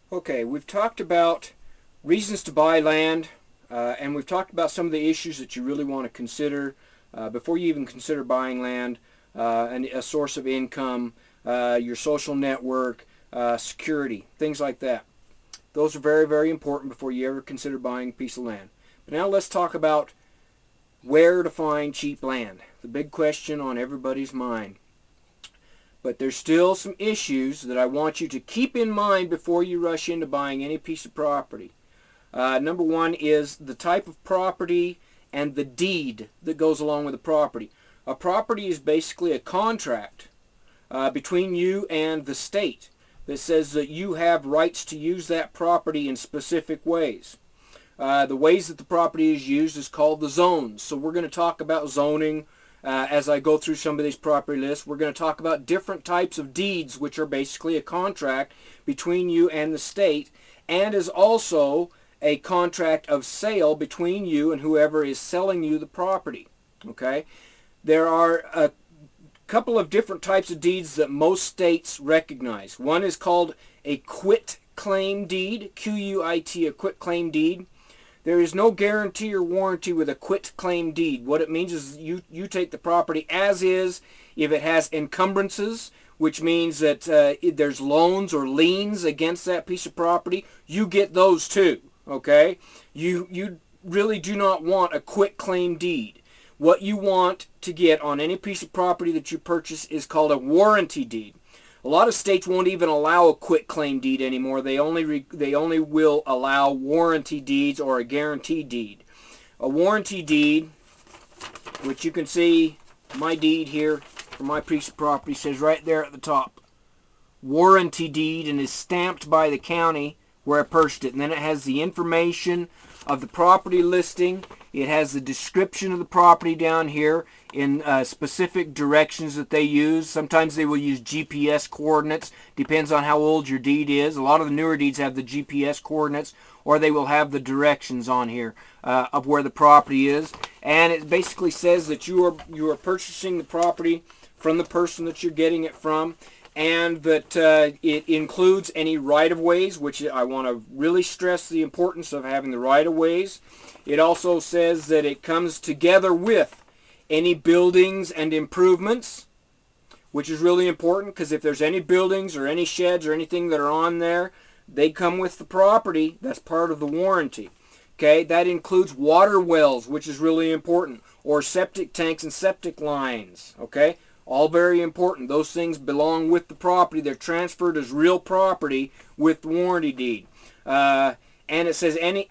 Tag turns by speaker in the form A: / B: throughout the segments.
A: Okay, we've talked about reasons to buy land, and we've talked about some of the issues that you really want to consider before you even consider buying land, and a source of income, your social network, security, things like that. Those are very, very important before you ever consider buying a piece of land. But now let's talk about where to find cheap land. The big question on everybody's mind. But there's still some issues that I want you to keep in mind before you rush into buying any piece of property. Number one is the type of property and the deed that goes along with the property. A property is basically a contract between you and the state that says that you have rights to use that property in specific ways. The ways that the property is used is called the zones. So we're going to talk about zoning as I go through some of these property lists. We're going to talk about different types of deeds, which are basically a contract between you and the state, and is also a contract of sale between you and whoever is selling you the property. Okay? There are a couple of different types of deeds that most states recognize. One is called a quit-claim deed, Q-U-I-T, a quit-claim deed. There is no guarantee or warranty with a quit-claim deed. What it means is you take the property as is. If it has encumbrances, which means that there's loans or liens against that piece of property, you get those too. Okay? You really do not want a quit-claim deed. What you want to get on any piece of property that you purchase is called a warranty deed. A lot of states won't even allow a quit-claim deed anymore. They only will allow warranty deeds or a guarantee deed. A warranty deed, which you can see my deed here for my piece of property, says right there at the top, warranty deed, and is stamped by the county where I purchased it. And then it has the information of the property listing. It has the description of the property down here in specific directions that they use. Sometimes they will use GPS coordinates. Depends on how old your deed is. A lot of the newer deeds have the GPS coordinates, or they will have the directions on here of where the property is. And it basically says that you are purchasing the property from the person that you're getting it from, and that it includes any right-of-ways, which I want to really stress the importance of having the right-of-ways. It also says that it comes together with any buildings and improvements, which is really important, because if there's any buildings or any sheds or anything that are on there, they come with the property. That's part of the warranty. Okay, that includes water wells, which is really important, or septic tanks and septic lines. Okay, all very important. Those things belong with the property. They're transferred as real property with the warranty deed. And it says any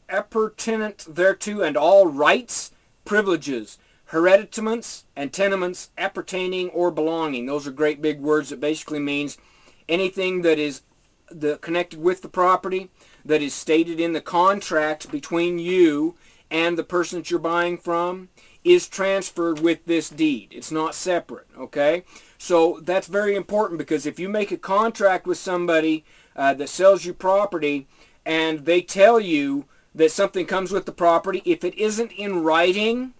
A: appurtenant thereto, and all rights, privileges, hereditaments, and tenements appertaining or belonging. Those are great big words that basically means anything that is connected with the property that is stated in the contract between you and the person that you're buying from is transferred with this deed. It's not separate, okay? So that's very important, because if you make a contract with somebody that sells you property and they tell you that something comes with the property, if it isn't in writing,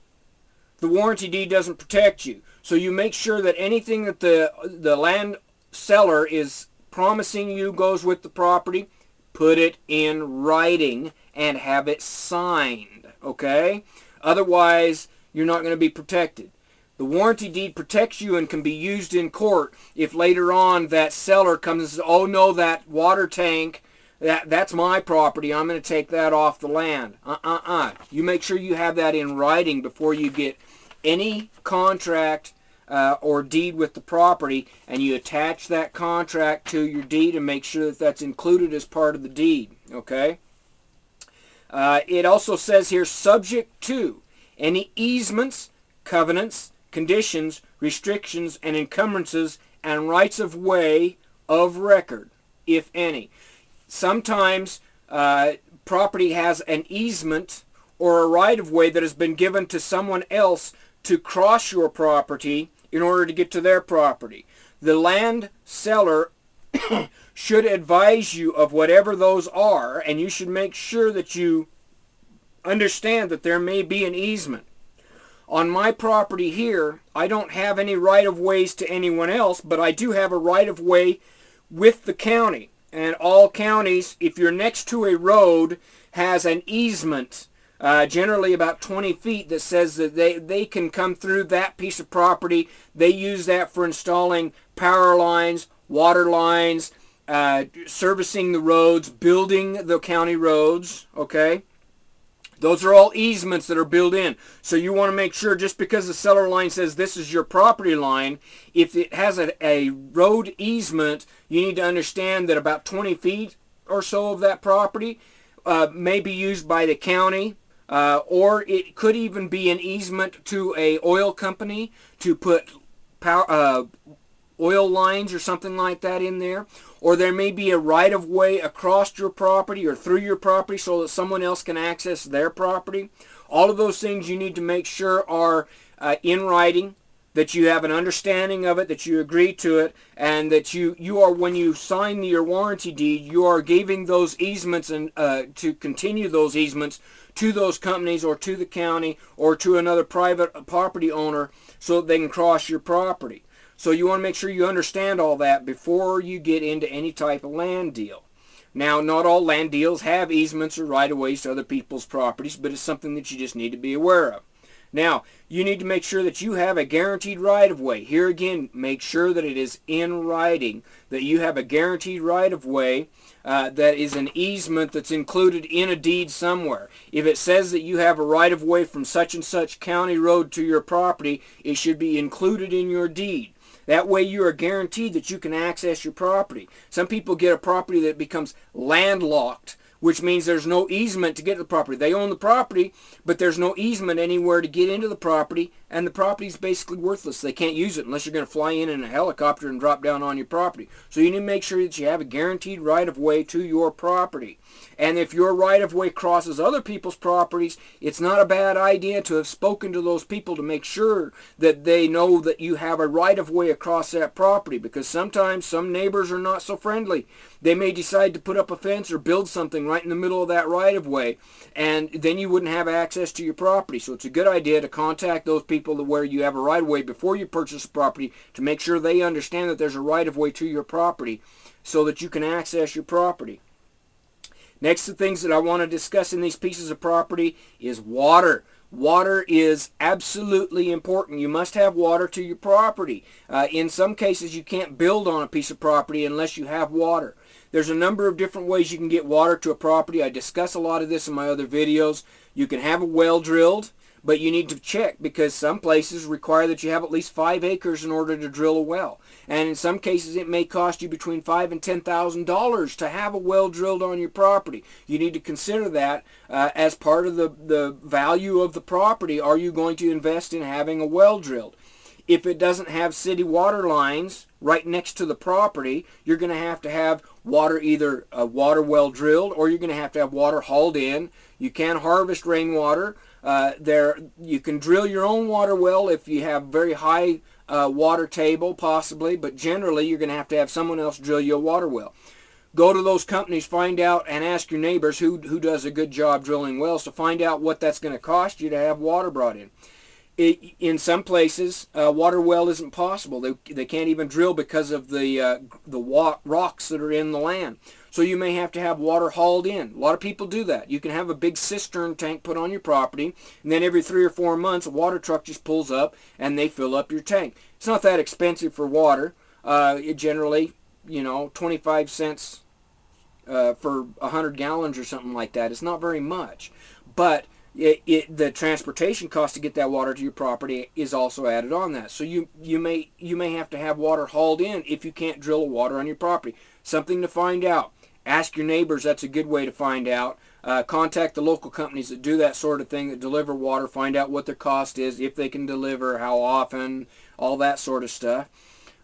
A: the warranty deed doesn't protect you. So you make sure that anything that the land seller is promising you goes with the property, put it in writing and have it signed, okay? Otherwise, you're not going to be protected. The warranty deed protects you and can be used in court if later on that seller comes and says, oh no, that water tank, that's my property, I'm going to take that off the land. You make sure you have that in writing before you get any contract or deed with the property, and you attach that contract to your deed and make sure that that's included as part of the deed, okay? It also says here, subject to any easements, covenants, conditions, restrictions, and encumbrances, and rights of way of record, if any. Sometimes property has an easement or a right-of-way that has been given to someone else to cross your property in order to get to their property. The land seller should advise you of whatever those are, and you should make sure that you understand that there may be an easement. On my property here, I don't have any right-of-ways to anyone else, but I do have a right-of-way with the county. and all counties, if you're next to a road, has an easement, generally about 20 feet, that says that they can come through that piece of property. They use that for installing power lines, water lines, servicing the roads, building the county roads, okay? Those are all easements that are built in. So you want to make sure, just because the seller line says this is your property line, if it has a road easement, you need to understand that about 20 feet or so of that property may be used by the county, or it could even be an easement to a oil company to put power, oil lines or something like that in there. Or there may be a right-of-way across your property or through your property so that someone else can access their property. All of those things you need to make sure are in writing, that you have an understanding of it, that you agree to it, and that you are, when you sign your warranty deed, you are giving those easements and to continue those easements to those companies or to the county or to another private property owner so that they can cross your property. So you want to make sure you understand all that before you get into any type of land deal. Now, not all land deals have easements or right-of-ways to other people's properties, but it's something that you just need to be aware of. Now, you need to make sure that you have a guaranteed right-of-way. Here again, make sure that it is in writing, that you have a guaranteed right-of-way that is an easement that's included in a deed somewhere. If it says that you have a right-of-way from such and such county road to your property, it should be included in your deed. That way you are guaranteed that you can access your property. Some people get a property that becomes landlocked, which means there's no easement to get to the property. They own the property, but there's no easement anywhere to get into the property, and the property is basically worthless. They can't use it unless you're going to fly in a helicopter and drop down on your property. So you need to make sure that you have a guaranteed right-of-way to your property. And if your right-of-way crosses other people's properties, it's not a bad idea to have spoken to those people to make sure that they know that you have a right-of-way across that property, because sometimes some neighbors are not so friendly. They may decide to put up a fence or build something right in the middle of that right-of-way, and then you wouldn't have access to your property. So it's a good idea to contact those people where you have a right-of-way before you purchase the property to make sure they understand that there's a right-of-way to your property so that you can access your property. Next, the things that I want to discuss in these pieces of property is water. Water is absolutely important. You must have water to your property. In some cases, you can't build on a piece of property unless you have water. There's a number of different ways you can get water to a property. I discuss a lot of this in my other videos. You can have a well drilled, but you need to check, because some places require that you have at least 5 acres in order to drill a well. And in some cases it may cost you between $5,000 and $10,000 to have a well drilled on your property. You need to consider that as part of the value of the property. Are you going to invest in having a well drilled? If it doesn't have city water lines right next to the property, you're going to have water, either a water well drilled, or you're going to have water hauled in. You can harvest rainwater. You can drill your own water well if you have very high water table, possibly, but generally you're going to have someone else drill you a water well. Go to those companies, find out, and ask your neighbors who does a good job drilling wells to find out what that's going to cost you to have water brought in. In some places, a water well isn't possible. They can't even drill because of the rocks that are in the land. So you may have to have water hauled in. A lot of people do that. You can have a big cistern tank put on your property, and then every 3 or 4 months a water truck just pulls up and they fill up your tank. It's not that expensive for water. It generally, 25 cents for 100 gallons or something like that. It's not very much. But the transportation cost to get that water to your property is also added on that. So you may have to have water hauled in if you can't drill water on your property. Something to find out. Ask your neighbors. That's a good way to find out. Contact the local companies that do that sort of thing, that deliver water. Find out what their cost is, if they can deliver, how often, all that sort of stuff.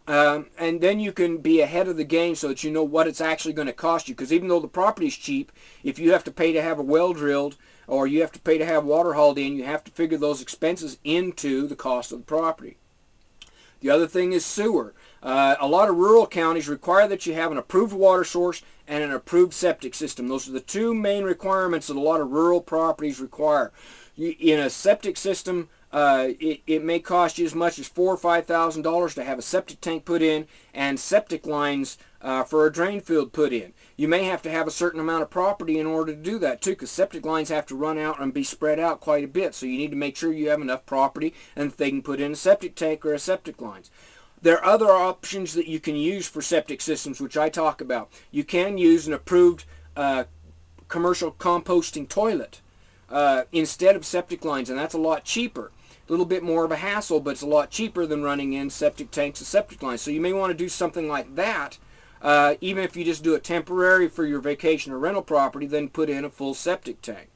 A: And then you can be ahead of the game so that you know what it's actually going to cost you. Because even though the property's cheap, if you have to pay to have a well drilled, or you have to pay to have water hauled in, you have to figure those expenses into the cost of the property. The other thing is sewer. A lot of rural counties require that you have an approved water source and an approved septic system. Those are the 2 main requirements that a lot of rural properties require. In a septic system, it may cost you as much as $4,000 or $5,000 to have a septic tank put in, and septic lines for a drain field put in. You may have to have a certain amount of property in order to do that too, because septic lines have to run out and be spread out quite a bit. So you need to make sure you have enough property and that they can put in a septic tank or a septic lines. There are other options that you can use for septic systems, which I talk about. You can use an approved commercial composting toilet instead of septic lines, and that's a lot cheaper. A little bit more of a hassle, but it's a lot cheaper than running in septic tanks and septic lines. So you may want to do something like that, even if you just do it temporary for your vacation or rental property, then put in a full septic tank.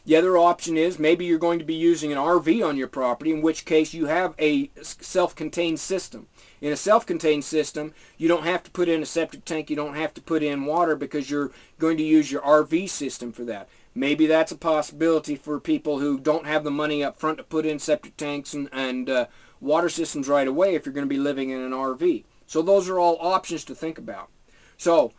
A: The other option is maybe you're going to be using an RV on your property, in which case you have a self-contained system. In a self-contained system, you don't have to put in a septic tank, you don't have to put in water, because you're going to use your RV system for that. Maybe that's a possibility for people who don't have the money up front to put in septic tanks and water systems right away if you're going to be living in an RV. So those are all options to think about. So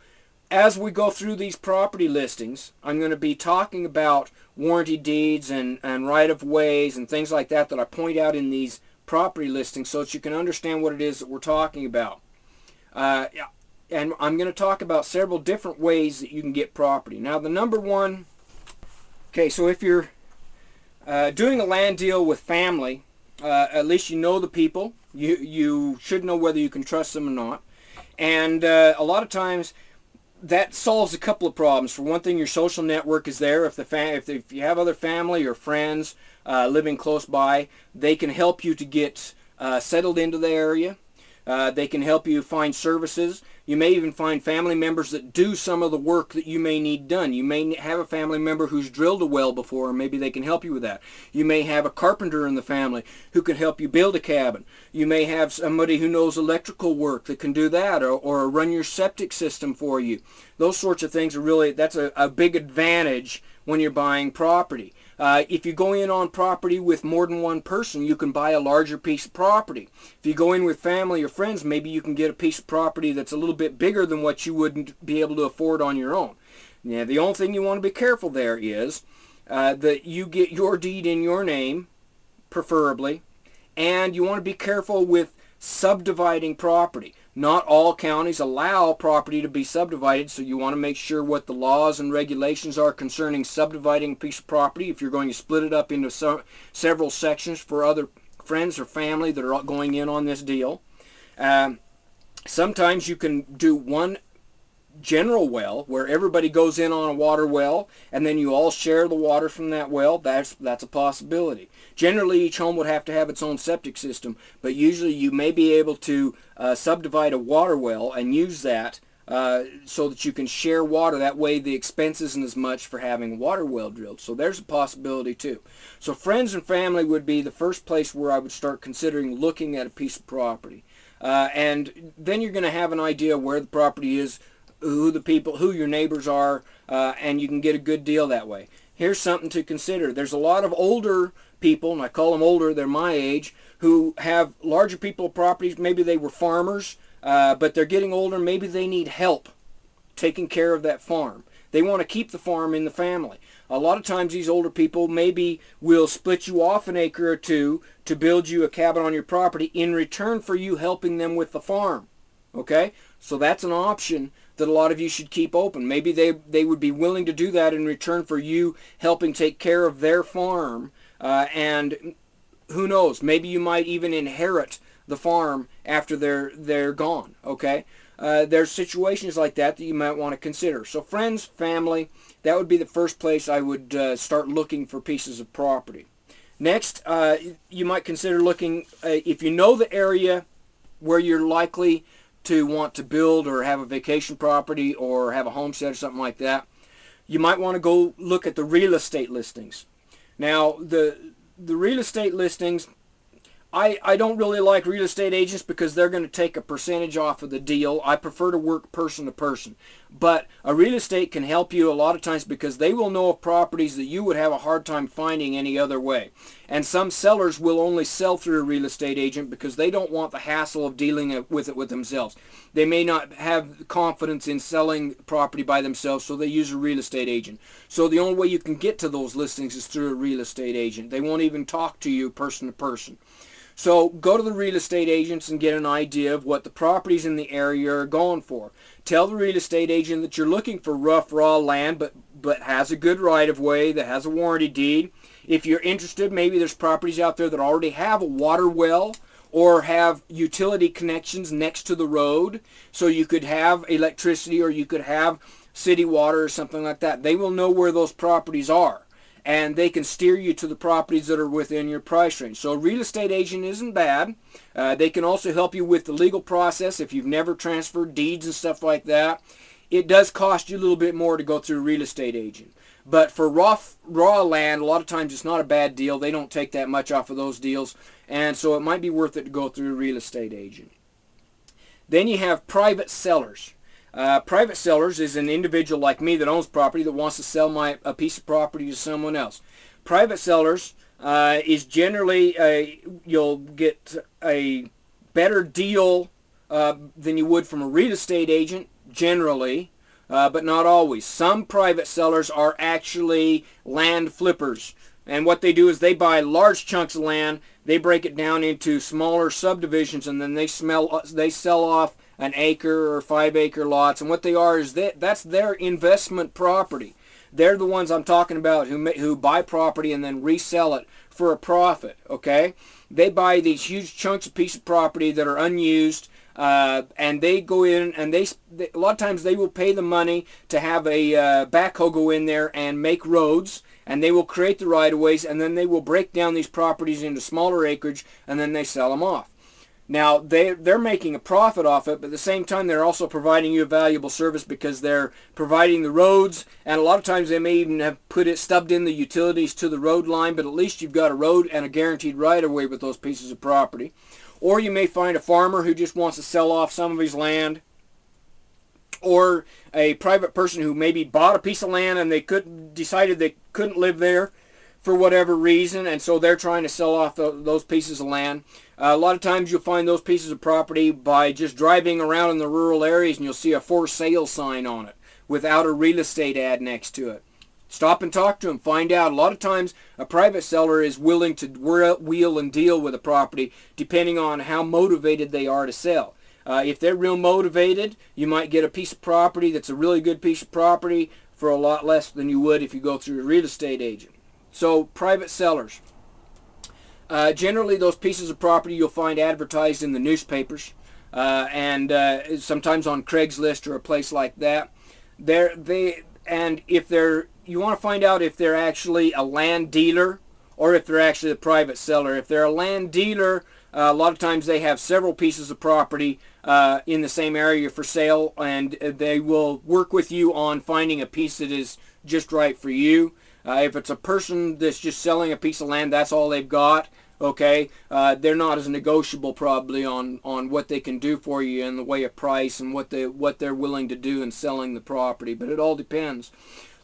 A: as we go through these property listings, I'm going to be talking about warranty deeds and right-of-ways and things like that I point out in these property listings so that you can understand what it is that we're talking about. And I'm going to talk about several different ways that you can get property. Now, the number one, okay, so if you're doing a land deal with family, at least you know the people. You should know whether you can trust them or not. And a lot of times that solves a couple of problems. For one thing, your social network is there. If you have other family or friends living close by, they can help you to get settled into the area. They can help you find services. You may even find family members that do some of the work that you may need done. You may have a family member who's drilled a well before, and maybe they can help you with that. You may have a carpenter in the family who can help you build a cabin. You may have somebody who knows electrical work that can do that, or run your septic system for you. Those sorts of things are really, that's a big advantage when you're buying property. If you go in on property with more than one person, you can buy a larger piece of property. If you go in with family or friends, maybe you can get a piece of property that's a little bit bigger than what you wouldn't be able to afford on your own. Now, the only thing you want to be careful there is that you get your deed in your name, preferably, and you want to be careful with subdividing property. Not all counties allow property to be subdivided, so you want to make sure what the laws and regulations are concerning subdividing a piece of property if you're going to split it up into several sections for other friends or family that are going in on this deal. Sometimes you can do one general well where everybody goes in on a water well, and then you all share the water from that well. That's a possibility. Generally, each home would have to have its own septic system, but usually you may be able to subdivide a water well and use that so that you can share water. That way the expense isn't as much for having a water well drilled. So there's a possibility too. So friends and family would be the first place where I would start considering looking at a piece of property. And then you're going to have an idea where the property is, who your neighbors are, and you can get a good deal that way. Here's something to consider. There's a lot of older people, and I call them older, they're my age, who have larger people properties. Maybe they were farmers, but they're getting older. Maybe they need help taking care of that farm. They want to keep the farm in the family. A lot of times these older people maybe will split you off an acre or two to build you a cabin on your property in return for you helping them with the farm. Okay? So that's an option that a lot of you should keep open. Maybe they would be willing to do that in return for you helping take care of their farm. And who knows, maybe you might even inherit the farm after they're gone. Okay? There's situations like that you might want to consider. So friends, family, that would be the first place I would start looking for pieces of property. Next, you might consider looking, if you know the area where you're likely to want to build or have a vacation property or have a homestead or something like that, you might want to go look at the real estate listings. Now, the real estate listings, I don't really like real estate agents because they're going to take a percentage off of the deal. I prefer to work person to person. But a real estate can help you a lot of times because they will know of properties that you would have a hard time finding any other way. And some sellers will only sell through a real estate agent because they don't want the hassle of dealing with it with themselves. They may not have confidence in selling property by themselves, so they use a real estate agent. So the only way you can get to those listings is through a real estate agent. They won't even talk to you person to person. So go to the real estate agents and get an idea of what the properties in the area are going for. Tell the real estate agent that you're looking for rough, raw land, but has a good right-of-way, that has a warranty deed. If you're interested, maybe there's properties out there that already have a water well or have utility connections next to the road, so you could have electricity or you could have city water or something like that. They will know where those properties are, and they can steer you to the properties that are within your price range. So a real estate agent isn't bad. They can also help you with the legal process if you've never transferred deeds and stuff like that. It does cost you a little bit more to go through a real estate agent. But for raw land, a lot of times it's not a bad deal. They don't take that much off of those deals, and so it might be worth it to go through a real estate agent. Then you have private sellers. Private sellers is an individual like me that owns property that wants to sell a piece of property to someone else. Private sellers is generally you'll get a better deal than you would from a real estate agent generally, but not always. Some private sellers are actually land flippers, and what they do is they buy large chunks of land, they break it down into smaller subdivisions, and then they sell off an acre or 5-acre lots. And what they are is that's their investment property. They're the ones I'm talking about who buy property and then resell it for a profit. Okay, they buy these huge chunks of piece of property that are unused, and they go in and a lot of times they will pay the money to have a backhoe go in there and make roads, and they will create the right-of-ways, and then they will break down these properties into smaller acreage, and then they sell them off. Now, they're making a profit off it, but at the same time, they're also providing you a valuable service because they're providing the roads, and a lot of times they may even have stubbed in the utilities to the road line, but at least you've got a road and a guaranteed right-of-way with those pieces of property. Or you may find a farmer who just wants to sell off some of his land, or a private person who maybe bought a piece of land and they decided they couldn't live there for whatever reason, and so they're trying to sell off those pieces of land. A lot of times you'll find those pieces of property by just driving around in the rural areas, and you'll see a for sale sign on it without a real estate ad next to it. Stop and talk to them. Find out. A lot of times a private seller is willing to wheel and deal with a property depending on how motivated they are to sell. If they're real motivated, you might get a piece of property that's a really good piece of property for a lot less than you would if you go through a real estate agent. So private sellers. Generally, those pieces of property you'll find advertised in the newspapers and sometimes on Craigslist or a place like that. You want to find out if they're actually a land dealer or if they're actually a private seller. If they're a land dealer, a lot of times they have several pieces of property in the same area for sale, and they will work with you on finding a piece that is just right for you. If it's a person that's just selling a piece of land, that's all they've got, okay, they're not as negotiable probably on what they can do for you in the way of price and what they're willing to do in selling the property, but it all depends.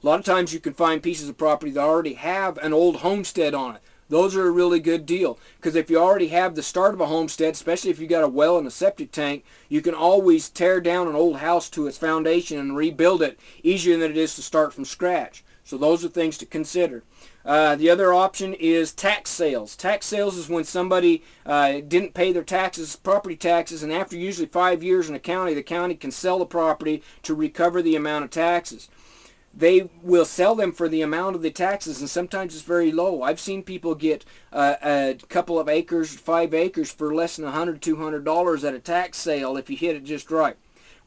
A: A lot of times you can find pieces of property that already have an old homestead on it. Those are a really good deal, because if you already have the start of a homestead, especially if you got a well and a septic tank, you can always tear down an old house to its foundation and rebuild it easier than it is to start from scratch. So those are things to consider. The other option is tax sales. Tax sales is when somebody didn't pay their taxes, property taxes, and after usually 5 years in a county, the county can sell the property to recover the amount of taxes. They will sell them for the amount of the taxes, and sometimes it's very low. I've seen people get a couple of acres, 5 acres, for less than $100, $200 at a tax sale if you hit it just right.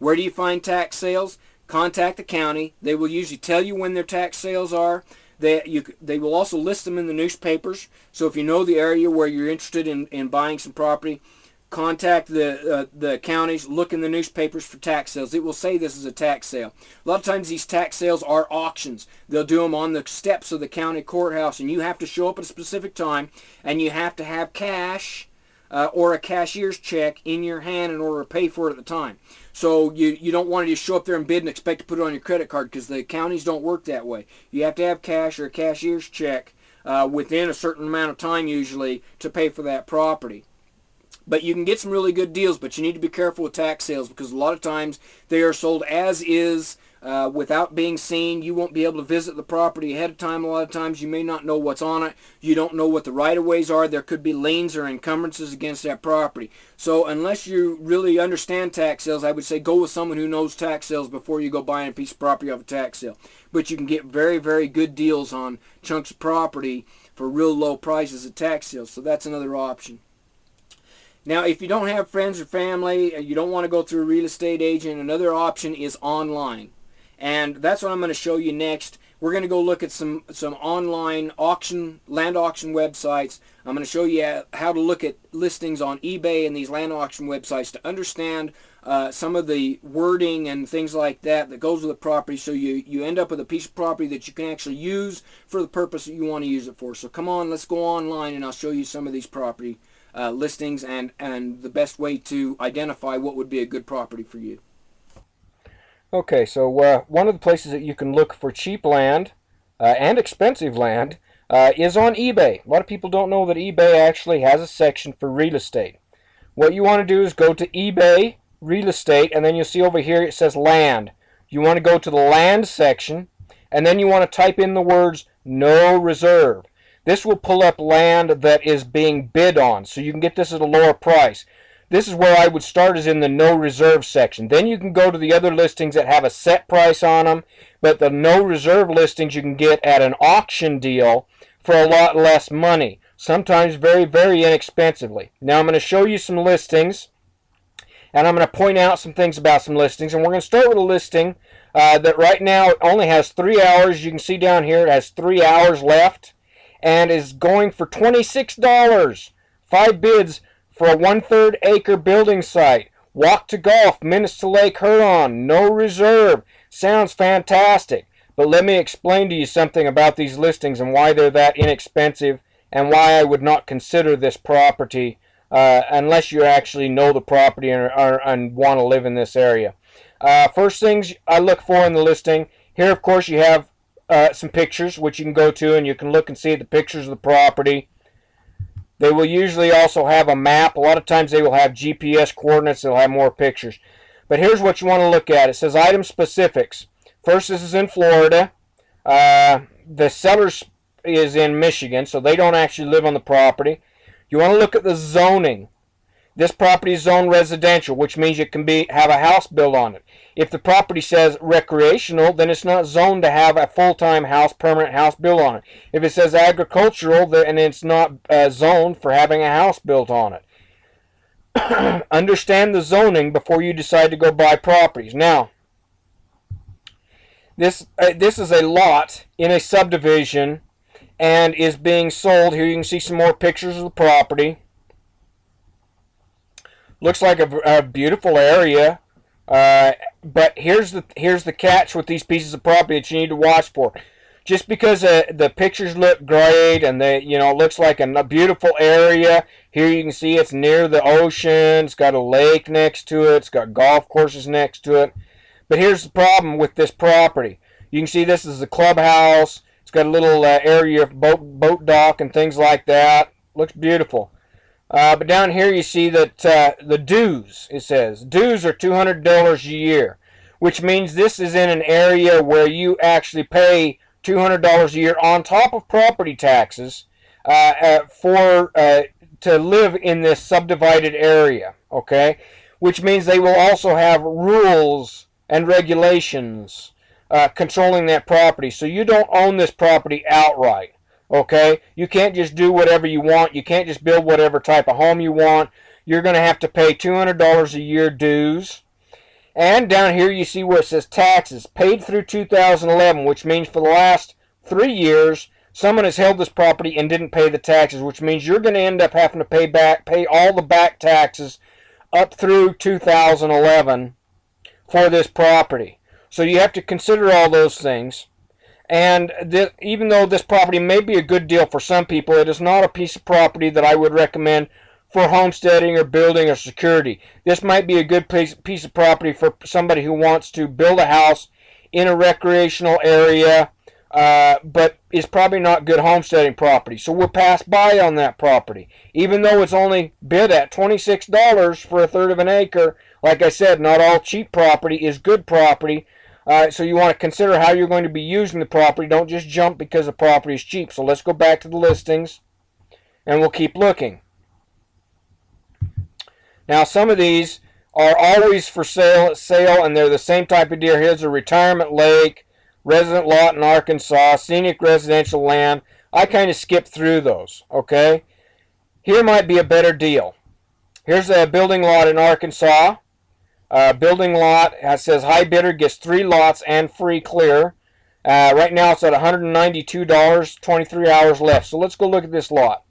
A: Where do you find tax sales? Contact the county. They will usually tell you when their tax sales are. They will also list them in the newspapers. So if you know the area where you're interested in buying some property, contact the counties, look in the newspapers for tax sales. It will say this is a tax sale. A lot of times these tax sales are auctions. They'll do them on the steps of the county courthouse, and you have to show up at a specific time, and you have to have cash or a cashier's check in your hand in order to pay for it at the time. So you don't want to just show up there and bid and expect to put it on your credit card, because the counties don't work that way. You have to have cash or a cashier's check within a certain amount of time usually to pay for that property. But you can get some really good deals, but you need to be careful with tax sales, because a lot of times they are sold as is without being seen. You won't be able to visit the property ahead of time. A lot of times you may not know what's on it. You don't know what the right-of-ways are. There could be liens or encumbrances against that property. So unless you really understand tax sales, I would say go with someone who knows tax sales before you go buying a piece of property off a tax sale. But you can get very, very good deals on chunks of property for real low prices at tax sales. So that's another option. Now, if you don't have friends or family, you don't want to go through a real estate agent, another option is online. And that's what I'm going to show you next. We're going to go look at some online land auction websites. I'm going to show you how to look at listings on eBay and these land auction websites to understand some of the wording and things like that goes with the property, so you end up with a piece of property that you can actually use for the purpose that you want to use it for. So come on, let's go online and I'll show you some of these property listings and the best way to identify what would be a good property for you.
B: Okay, so one of the places that you can look for cheap land and expensive land is on eBay. A lot of people don't know that eBay actually has a section for real estate. What you want to do is go to eBay real estate, and then you'll see over here it says land. You want to go to the land section, and then you want to type in the words no reserve. This will pull up land that is being bid on, so you can get this at a lower price. This is where I would start, is in the no reserve section. Then you can go to the other listings that have a set price on them, but the no reserve listings you can get at an auction deal for a lot less money, sometimes very, very inexpensively. Now I'm going to show you some listings, and I'm going to point out some things about some listings, and we're going to start with a listing that right now only has 3 hours. You can see down here it has 3 hours left, and is going for $26. 5 bids for a 1/3 acre building site. Walk to golf, minutes to Lake Huron, no reserve. Sounds fantastic. But let me explain to you something about these listings and why they're that inexpensive and why I would not consider this property unless you actually know the property and want to live in this area. First things I look for in the listing. Here, of course, you have some pictures which you can go to and you can look and see the pictures of the property. They will usually also have a map. A lot of times they will have GPS coordinates. They'll have more pictures. But here's what you want to look at. It says item specifics. First, this is in Florida. The seller is in Michigan, so they don't actually live on the property. You want to look at the zoning. This property is zoned residential, which means it can have a house built on it. If the property says recreational, then it's not zoned to have a full-time house, permanent house built on it. If it says agricultural, then it's not zoned for having a house built on it. Understand the zoning before you decide to go buy properties. Now, this is a lot in a subdivision and is being sold. Here you can see some more pictures of the property. Looks like a beautiful area, but here's the catch with these pieces of property that you need to watch for. Just because the pictures look great and it looks like a beautiful area. Here you can see it's near the ocean. It's got a lake next to it. It's got golf courses next to it. But here's the problem with this property. You can see this is the clubhouse. It's got a little area of boat dock and things like that. Looks beautiful. But down here you see that the dues, it says, dues are $200 a year, which means this is in an area where you actually pay $200 a year on top of property taxes to live in this subdivided area, okay? Which means they will also have rules and regulations controlling that property. So you don't own this property outright. Okay, you can't just do whatever you want. You can't just build whatever type of home you want. You're going to have to pay $200 a year dues. And down here you see where it says taxes paid through 2011, which means for the last 3 years someone has held this property and didn't pay the taxes, which means you're going to end up having to pay all the back taxes up through 2011 for this property. So you have to consider all those things. And even though this property may be a good deal for some people, it is not a piece of property that I would recommend for homesteading or building or security. This might be a good piece of property for somebody who wants to build a house in a recreational area, but is probably not good homesteading property. So we'll pass by on that property. Even though it's only bid at $26 for 1/3 of an acre, like I said, not all cheap property is good property. So you want to consider how you're going to be using the property. Don't just jump because the property is cheap. So let's go back to the listings, and we'll keep looking. Now, some of these are always for sale, and they're the same type of deal. Here's a retirement lake, resident lot in Arkansas, scenic residential land. I kind of skipped through those, okay? Here might be a better deal. Here's a building lot in Arkansas. Building lot says high bidder gets 3 lots and free clear. Right now it's at $192, 23 hours left. So let's go look at this lot.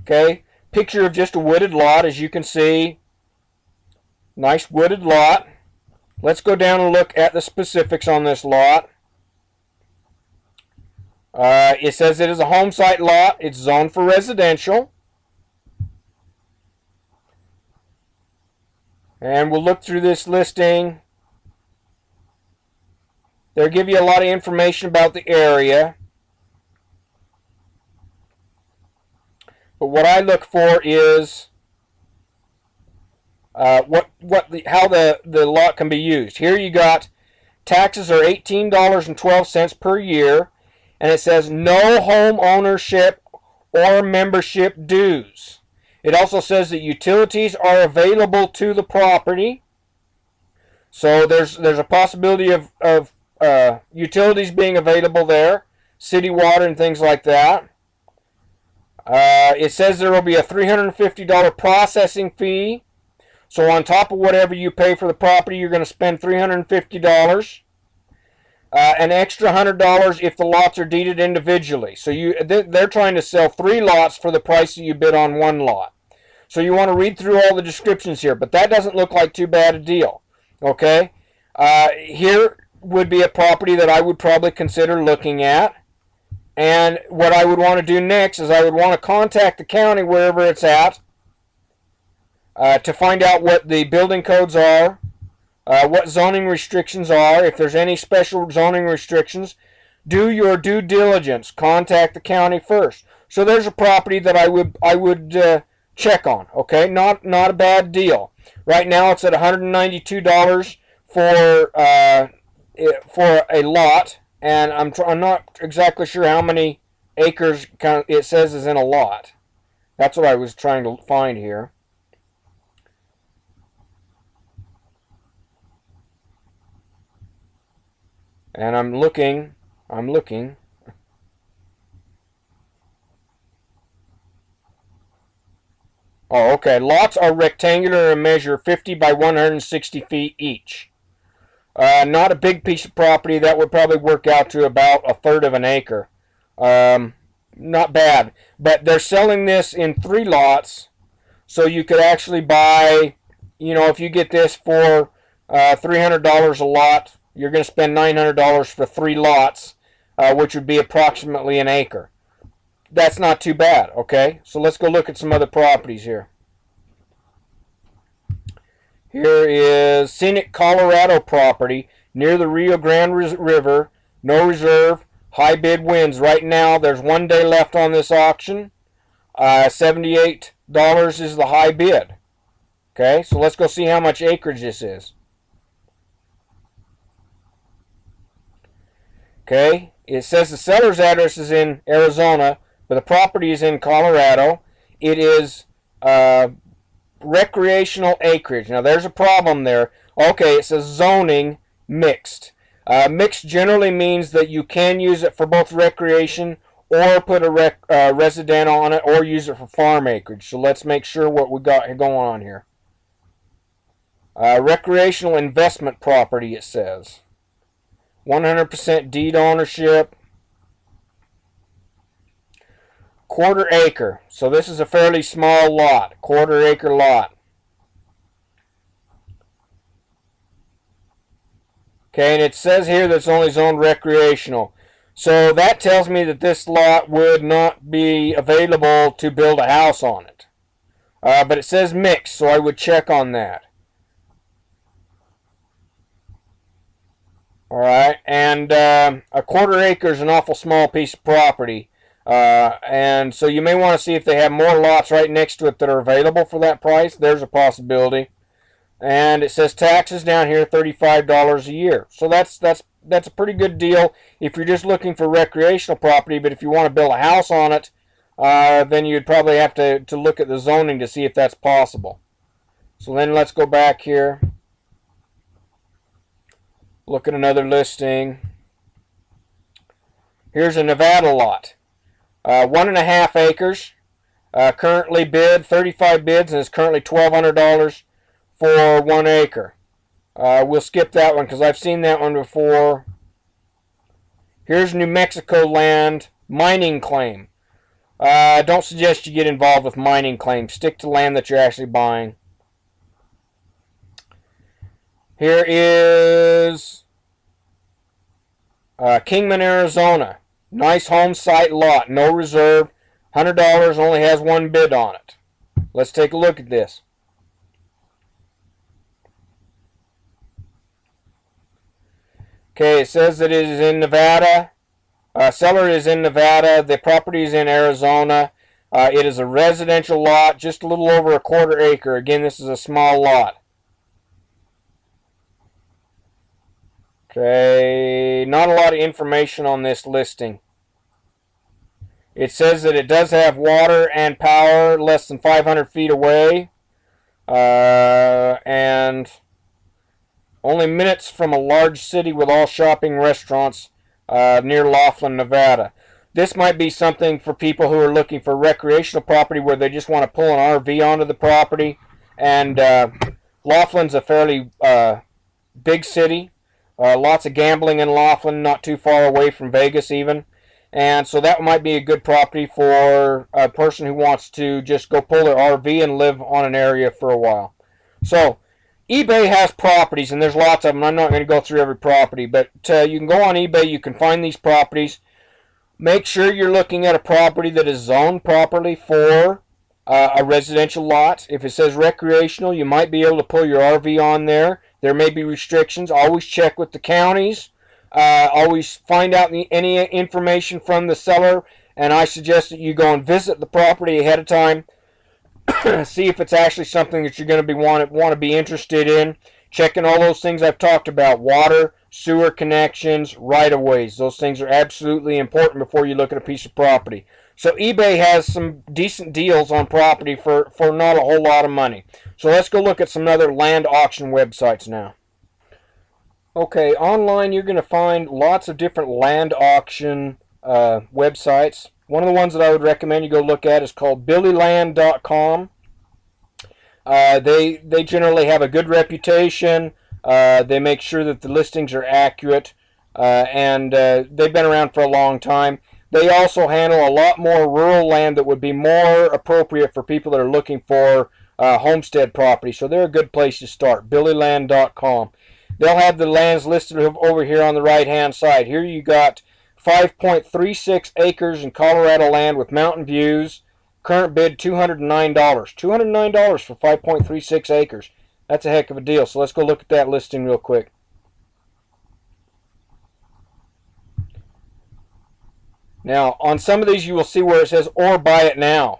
B: Okay, picture of just a wooded lot, as you can see. Nice wooded lot. Let's go down and look at the specifics on this lot. It says it is a home site lot. It's zoned for residential. And we'll look through this listing. They'll give you a lot of information about the area. But what I look for is how the lot can be used. Here you got taxes are $18.12 per year, and it says no home ownership or membership dues. It also says that utilities are available to the property. So there's a possibility of utilities being available there, city water and things like that. It says there will be a $350 processing fee. So on top of whatever you pay for the property, you're going to spend $350. An extra $100 if the lots are deeded individually. So they're trying to sell 3 lots for the price that you bid on 1 lot. So you want to read through all the descriptions here, but that doesn't look like too bad a deal. Okay? Here would be a property that I would probably consider looking at. And what I would want to do next is I would want to contact the county wherever it's at to find out what the building codes are, what zoning restrictions are. If there's any special zoning restrictions, do your due diligence. Contact the county first. So there's a property that I would check on. Okay, not a bad deal. Right now it's at $192 for a lot. And I'm not exactly sure how many acres it says is in a lot. That's what I was trying to find here. And I'm looking. Oh, okay. Lots are rectangular and measure 50 by 160 feet each. Not a big piece of property. That would probably work out to about 1/3 of an acre. Not bad. But they're selling this in 3 lots. So you could actually buy, if you get this for $300 a lot, you're going to spend $900 for 3 lots, which would be approximately an acre. That's not too bad, okay? So let's go look at some other properties here. Here is scenic Colorado property near the Rio Grande River. No reserve, high bid wins. Right now, there's 1 day left on this auction. $78 is the high bid. Okay, so let's go see how much acreage this is. Okay, it says the seller's address is in Arizona, but the property is in Colorado. It is recreational acreage. Now there's a problem there. Okay, it says zoning mixed. Mixed generally means that you can use it for both recreation or put a resident on it or use it for farm acreage. So let's make sure what we got going on here. Recreational investment property, it says. 100% deed ownership. 1/4 acre. So this is a fairly small lot. 1/4 acre lot. Okay, and it says here that it's only zoned recreational. So that tells me that this lot would not be available to build a house on it. But it says mixed, so I would check on that. Alright, and 1/4 acre is an awful small piece of property. And so you may want to see if they have more lots right next to it that are available for that price. There's a possibility. And it says taxes down here, $35 a year. So that's a pretty good deal if you're just looking for recreational property. But if you want to build a house on it, then you'd probably have to look at the zoning to see if that's possible. So then let's go back here. Look at another listing. Here's a Nevada lot. 1.5 acres. Currently bid, 35 bids, and it's currently $1,200 for 1 acre. We'll skip that one because I've seen that one before. Here's New Mexico land mining claim. Don't suggest you get involved with mining claims. Stick to land that you're actually buying. Here is Kingman, Arizona. Nice home site lot. No reserve. $100. Only has 1 bid on it. Let's take a look at this. Okay, it says that it is in Nevada. Seller is in Nevada. The property is in Arizona. It is a residential lot, just a little over 1/4 acre. Again, this is a small lot. Okay, not a lot of information on this listing. It says that it does have water and power less than 500 feet away. And only minutes from a large city with all shopping restaurants near Laughlin, Nevada. This might be something for people who are looking for recreational property where they just want to pull an RV onto the property. And Laughlin's a fairly big city. Lots of gambling in Laughlin, not too far away from Vegas even. And so that might be a good property for a person who wants to just go pull their RV and live on an area for a while. So eBay has properties, and there's lots of them. I'm not going to go through every property, but you can go on eBay. You can find these properties. Make sure you're looking at a property that is zoned properly for a residential lot. If it says recreational, you might be able to pull your RV on there. There may be restrictions. Always check with the counties. Always find out any information from the seller, and I suggest that you go and visit the property ahead of time. See if it's actually something that you're going to want to be interested in. Checking all those things I've talked about: water, sewer connections, right-of-ways. Those things are absolutely important before you look at a piece of property. So eBay has some decent deals on property for not a whole lot of money. So let's go look at some other land auction websites now. Okay, online you're going to find lots of different land auction websites. One of the ones that I would recommend you go look at is called billyland.com. They generally have a good reputation. They make sure that the listings are accurate, and they've been around for a long time. They also handle a lot more rural land that would be more appropriate for people that are looking for homestead property. So they're a good place to start, billyland.com. They'll have the lands listed over here on the right-hand side. Here you got 5.36 acres in Colorado land with mountain views. Current bid $209. $209 for 5.36 acres. That's a heck of a deal. So let's go look at that listing real quick. Now, on some of these you will see where it says, or buy it now,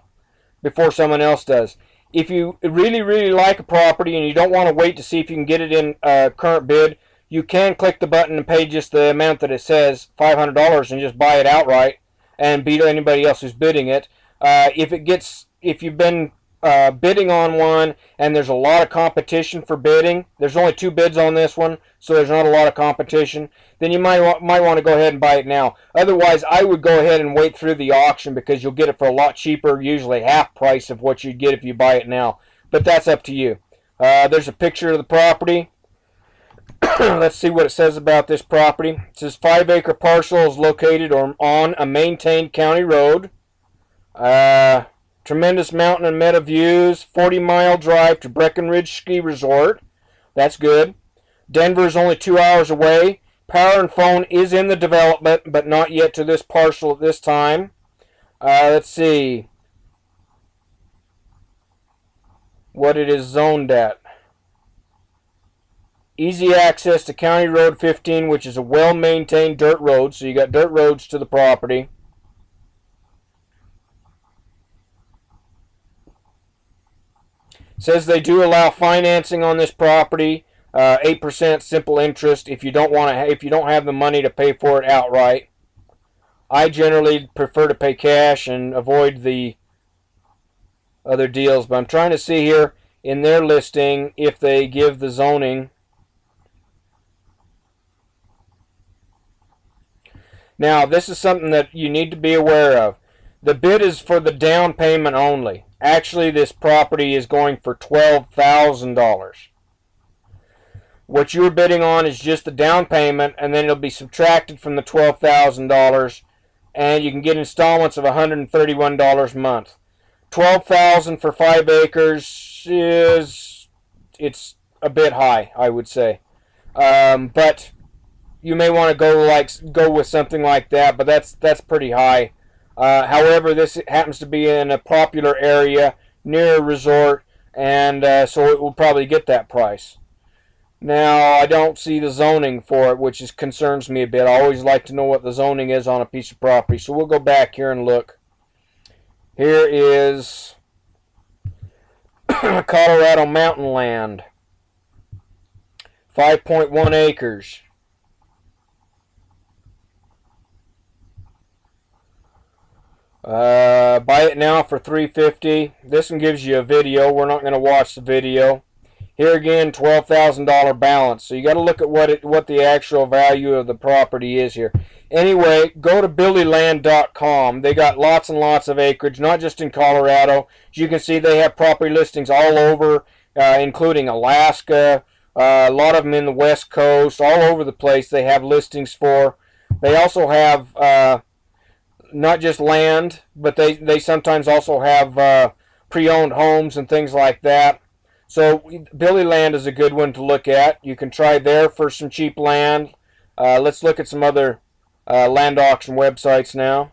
B: before someone else does. If you really, really like a property and you don't want to wait to see if you can get it in current bid, you can click the button and pay just the amount that it says, $500, and just buy it outright and beat anybody else who's bidding it. If you've been bidding on one and there's a lot of competition for bidding, there's only 2 bids on this one, so there's not a lot of competition, then you might want to go ahead and buy it now. Otherwise, I would go ahead and wait through the auction because you'll get it for a lot cheaper, usually half price of what you'd get if you buy it now. But that's up to you. There's a picture of the property. Let's see what it says about this property. It says 5-acre parcel is located on a maintained county road. Tremendous mountain and meadow views. 40-mile drive to Breckenridge Ski Resort. That's good. Denver is only 2 hours away. Power and phone is in the development, but not yet to this parcel at this time. Let's see what it is zoned at. Easy access to County Road 15, which is a well-maintained dirt road, so you got dirt roads to the property. says they do allow financing on this property, 8% simple interest if you don't have the money to pay for it outright. I generally prefer to pay cash and avoid the other deals, but I'm trying to see here in their listing if they give the zoning. Now, this is something that you need to be aware of. The bid is for the down payment only. Actually, this property is going for $12,000. What you're bidding on is just the down payment, and then it'll be subtracted from the $12,000, and you can get installments of $131 a month. $12,000 for 5 acres it's a bit high, I would say. But you may want to go with something like that, but that's pretty high. However, this happens to be in a popular area near a resort, and so it will probably get that price. Now, I don't see the zoning for it, which concerns me a bit. I always like to know what the zoning is on a piece of property. So we'll go back here and look. Here is Colorado mountain land. 5.1 acres. Buy it now for $350. This one gives you a video. We're not going to watch the video. Here again, $12,000 balance. So you got to look at what the actual value of the property is here. Anyway, go to BillyLand.com. They got lots and lots of acreage, not just in Colorado. As you can see, they have property listings all over, including Alaska. A lot of them in the West Coast, all over the place. They have listings for. They also have not just land, but they sometimes also have pre-owned homes and things like that. So Billy Land is a good one to look at. You can try there for some cheap land. Let's look at some other land auction websites now.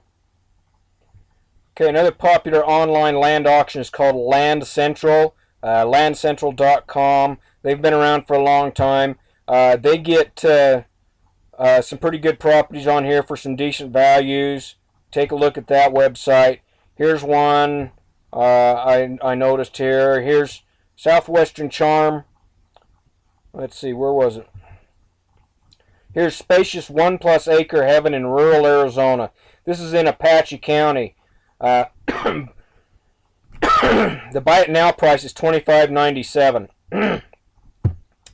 B: Okay, another popular online land auction is called Land Central. LandCentral.com. They've been around for a long time. They get some pretty good properties on here for some decent values. Take a look at that website. Here's one I noticed here. Here's Southwestern Charm. Let's see, where was it? Here's spacious 1+ acre heaven in rural Arizona. This is in Apache County. The buy it now price is $25.97.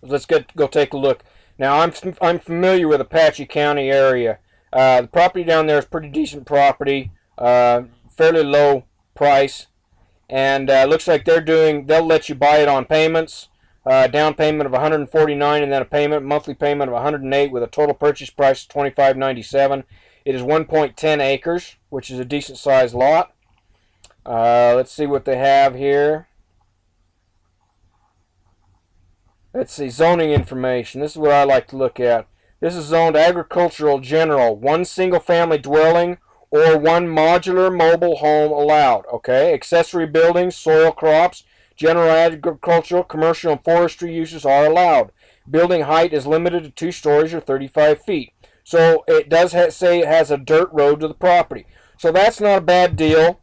B: Let's go take a look. Now I'm familiar with Apache County area. The property down there is pretty decent property, fairly low price, and looks like they'll let you buy it on payments. Down payment of $149 and then a monthly payment of $108 with a total purchase price of $25.97. It is 1.10 acres, which is a decent sized lot. Let's see what they have here. Let's see, zoning information. This is what I like to look at. This is zoned agricultural general. 1 single family dwelling or 1 modular mobile home allowed. Okay, accessory buildings, soil crops, general agricultural, commercial, and forestry uses are allowed. Building height is limited to 2 stories or 35 feet. So it does say it has a dirt road to the property. So that's not a bad deal.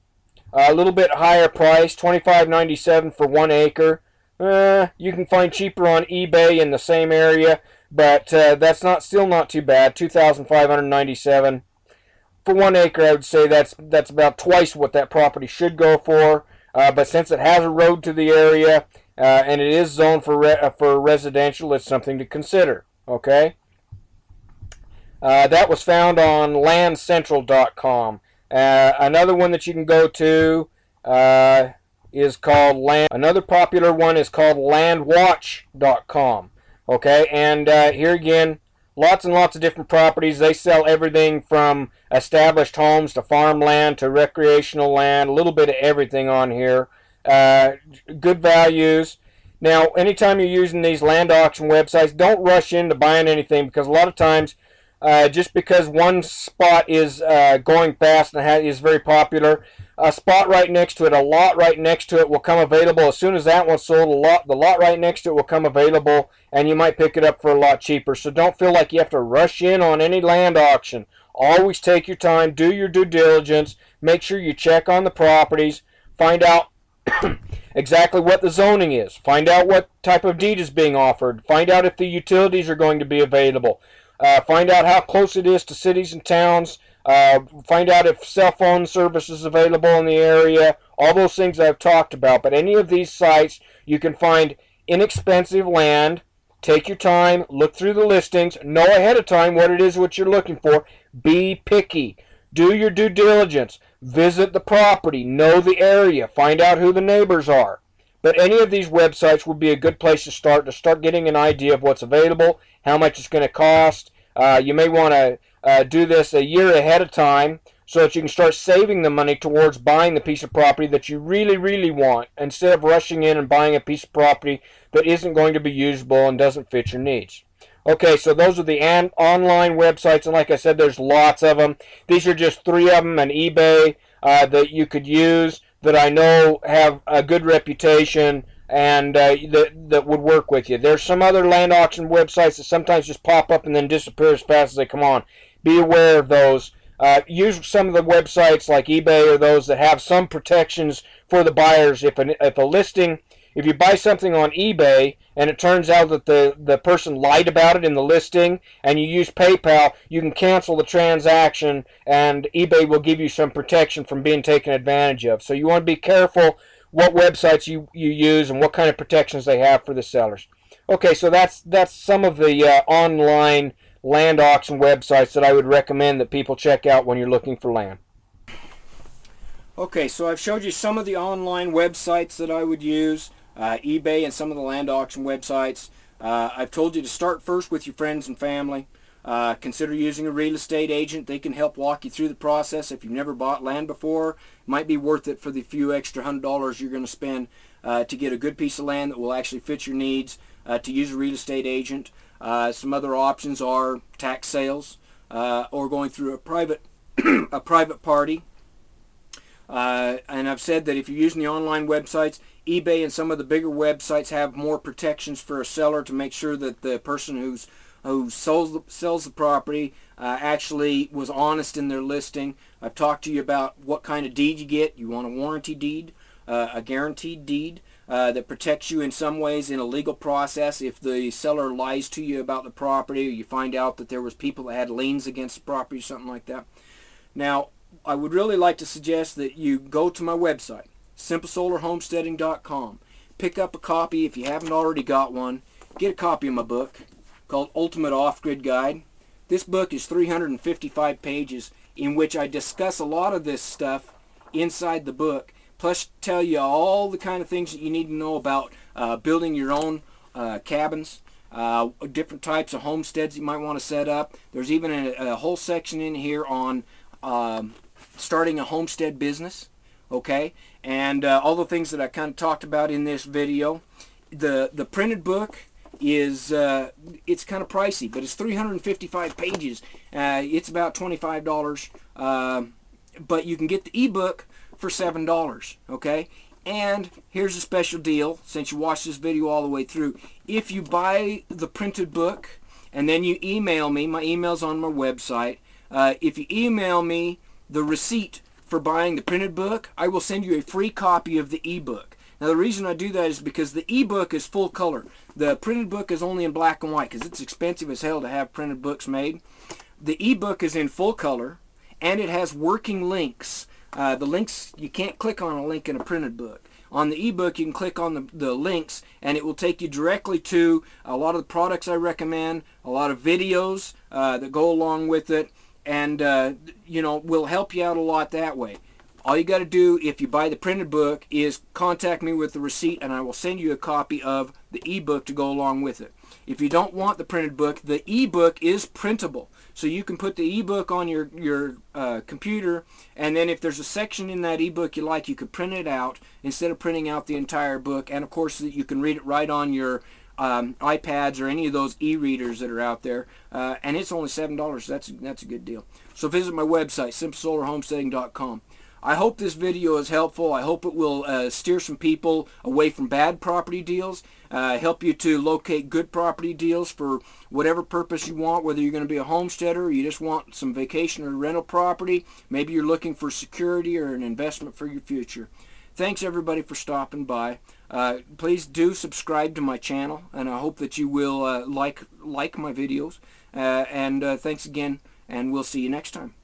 B: A little bit higher price, $25.97 for 1 acre. You can find cheaper on eBay in the same area, but that's still not too bad. $2,597 for 1 acre. I would say that's about twice what that property should go for. But since it has a road to the area and it is zoned for residential, it's something to consider. Okay. That was found on LandCentral.com. Another one that you can go to is called Land. Another popular one is called LandWatch.com. Okay, and here again, lots and lots of different properties. They sell everything from established homes to farmland to recreational land. A little bit of everything on here. Good values. Now, anytime you're using these land auction websites, don't rush into buying anything, because a lot of times, just because one spot is going fast and is very popular, a spot right next to it, a lot right next to it will come available. As soon as that one's sold, the lot right next to it will come available, and you might pick it up for a lot cheaper. So don't feel like you have to rush in on any land auction. Always take your time, do your due diligence, make sure you check on the properties, find out exactly what the zoning is. Find out what type of deed is being offered. Find out if the utilities are going to be available. Find out how close it is to cities and towns. Find out if cell phone service is available in the area. All those things I've talked about. But any of these sites, you can find inexpensive land. Take your time. Look through the listings. Know ahead of time what it is what you're looking for. Be picky. Do your due diligence. Visit the property. Know the area. Find out who the neighbors are. But any of these websites would be a good place to start getting an idea of what's available, how much it's going to cost. You may want to do this a year ahead of time so that you can start saving the money towards buying the piece of property that you really, really want, instead of rushing in and buying a piece of property that isn't going to be usable and doesn't fit your needs. Okay, so those are the online websites, and like I said, there's lots of them. These are just 3 of them on eBay that you could use that I know have a good reputation and that would work with you. There's some other land auction websites that sometimes just pop up and then disappear as fast as they come on. Be aware of those. Use some of the websites like eBay or those that have some protections for the buyers. If a listing, if you buy something on eBay and it turns out that the person lied about it in the listing and you use PayPal, you can cancel the transaction and eBay will give you some protection from being taken advantage of. So you want to be careful what websites you use and what kind of protections they have for the sellers. Okay, so that's some of the online land auction websites that I would recommend that people check out when you're looking for land.
A: Okay, so I've showed you some of the online websites that I would use, eBay and some of the land auction websites. I've told you to start first with your friends and family. Consider using a real estate agent. They can help walk you through the process. If you've never bought land before, it might be worth it for the few extra $100 you're going to spend to get a good piece of land that will actually fit your needs, to use a real estate agent. Some other options are tax sales or going through a private party. And I've said that if you're using the online websites, eBay and some of the bigger websites have more protections for a seller to make sure that the person who sells the property actually was honest in their listing. I've talked to you about what kind of deed you get. You want a warranty deed, a guaranteed deed that protects you in some ways in a legal process. If the seller lies to you about the property, or you find out that there was people that had liens against the property, something like that. Now, I would really like to suggest that you go to my website, simplesolarhomesteading.com. Pick up a copy if you haven't already got one. Get a copy of my book called Ultimate Off-Grid Guide. This book is 355 pages in which I discuss a lot of this stuff inside the book, plus tell you all the kind of things that you need to know about building your own cabins, different types of homesteads you might want to set up. There's even a whole section in here on starting a homestead business, okay, and all the things that I kind of talked about in this video. The printed book is it's kind of pricey, but it's 355 pages. It's about $25, but you can get the ebook for $7, okay. And here's a special deal, since you watched this video all the way through. If you buy the printed book and then you email me, my email's on my website. If you email me the receipt for buying the printed book, I will send you a free copy of the ebook. Now the reason I do that is because the ebook is full color. The printed book is only in black and white because it's expensive as hell to have printed books made. The ebook is in full color and it has working links. The links, you can't click on a link in a printed book. On the ebook you can click on the links and it will take you directly to a lot of the products I recommend, a lot of videos that go along with it, and will help you out a lot that way. All you got to do if you buy the printed book is contact me with the receipt and I will send you a copy of the ebook to go along with it. If you don't want the printed book, the ebook is printable. So you can put the ebook on your computer, and then if there's a section in that ebook you like, you could print it out instead of printing out the entire book. And of course you can read it right on your iPads or any of those e-readers that are out there, and it's only $7. That's a good deal. So visit my website, simplesolarhomesteading.com. I hope this video is helpful. I hope it will steer some people away from bad property deals, help you to locate good property deals for whatever purpose you want, whether you're going to be a homesteader or you just want some vacation or rental property. Maybe you're looking for security or an investment for your future. thanks everybody for stopping by. Please do subscribe to my channel, and I hope that you will like my videos. And thanks again, and we'll see you next time.